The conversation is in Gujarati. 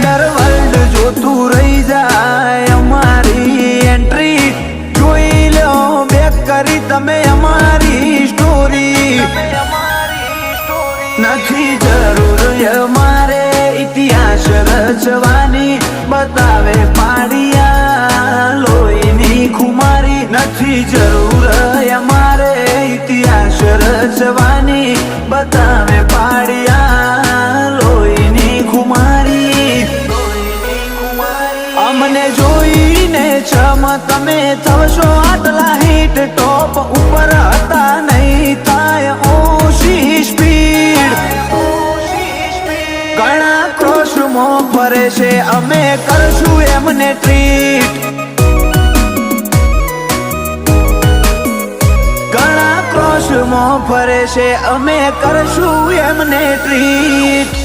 અંડરવર્લ્ડ જોતું રહી જાય અમારી એન્ટ્રી જોઈ લો બેક કરી તમે અમારી સ્ટોરી નથી જરૂર અમારે ઇતિહાસ રચવાની બતાવે પાડિયા લોહીની ખુમારી નથી જરૂર અમારે ઇતિહાસ રચવાની બતાવે પાડિયા લોહીની ખુમારી અમને જોઈને છમ તમે થશો આટલા હિટ ટોપ ઉપર હતા નહીં થાય ઓછી સ્પીડ ઘણા ક્રોશમાં ફરે છે અમે કરશું એમને ટ્રીટ ઘણા ક્રોશમાં ફરે છે અમે કરશું એમને ટ્રીટ